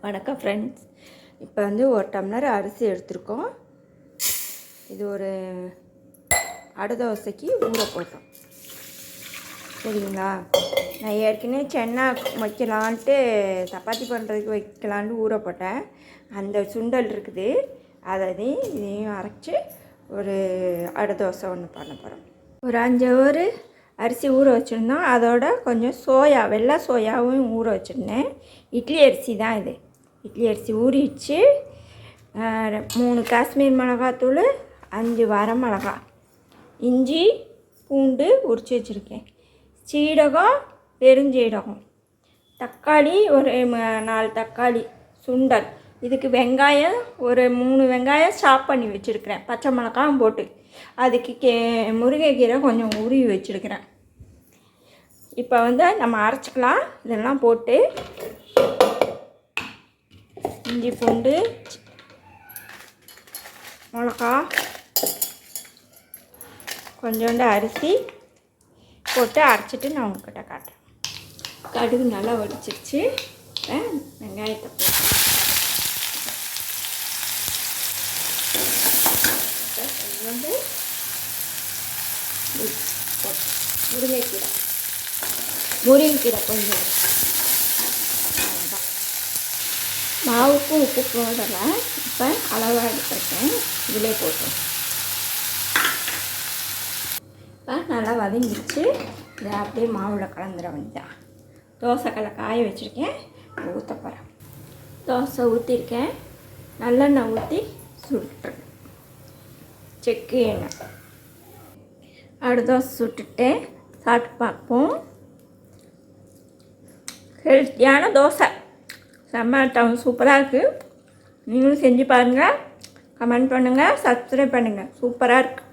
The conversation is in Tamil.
வணக்கம் ஃப்ரெண்ட்ஸ். இப்போ வந்து ஒரு டம்ளர் அரிசி எடுத்துருக்கோம். இது ஒரு அடை தோசைக்கு ஊற போட்டோம். சரிங்களா? நான் ஏற்கனவே சென்னா வைக்கலான்ட்டு சப்பாத்தி பண்ணுறதுக்கு வைக்கலான்ட்டு ஊற போட்டேன். அந்த சுண்டல் இருக்குது, இதையும் அரைச்சி ஒரு அடை தோசை ஒன்று பண்ண போகிறோம். ஒரு 5 ஹவர் அரிசி ஊற வச்சுருந்தோம். அதோட கொஞ்சம் வெள்ளை சோயாவும் ஊற வச்சுருந்தேன். இட்லி அரிசி தான் இது. இட்லி அரிசி ஊறிடுச்சு. 3 காஷ்மீர் மிளகாத்தூள், 5 வரமிளகா, இஞ்சி பூண்டு உரித்து வச்சுருக்கேன், சீரகம், பெருஞ்சீரகம், தக்காளி ஒரு 4 தக்காளி, சுண்டல். இதுக்கு வெங்காயம் ஒரு 3 வெங்காயம் சாப் பண்ணி வச்சுருக்கிறேன், பச்சை மிளகாயும் போட்டு. அதுக்கு முருங்கைக்கீரை கொஞ்சம் உருவி வச்சுருக்கிறேன். இப்போ வந்து நம்ம அரைச்சிக்கலாம். இதெல்லாம் போட்டு இஞ்சி பூண்டு, மிளகா, கொஞ்சோண்டு அரிசி போட்டு அரைச்சிட்டு நான் உங்கள்கிட்ட காட்டுறேன். கடுகு நல்லா வடிச்சிருச்சு. வெங்காயத்தை போட்டு கொஞ்சோண்டு முருங்கைக்கீரை கொஞ்சம். மாவுக்கு உப்பு போடலை, இப்போ அளவாக எடுத்துருக்கேன். இதிலே போட்டோம். இப்போ நல்லா வதங்கிடுச்சு. இதை அப்படியே மாவில் கலந்துட வேண்டியதான். தோசைக்கல்லை காய வச்சுருக்கேன், ஊற்ற போகிறேன். தோசை ஊற்றிருக்கேன். நல்லெண்ணெய் ஊற்றி சுட்டுறேன், செக்கு எண்ணெய். அடு தோசை சுட்டுட்டேன். சாப்பிட்டு பார்ப்போம். ஹெல்த்தியான தோசை, செம்ம சூப்பராக இருக்குது. நீங்களும் செஞ்சு பாருங்கள், கமெண்ட் பண்ணுங்கள், சப்ஸ்கிரைப் பண்ணுங்கள். சூப்பராக இருக்குது.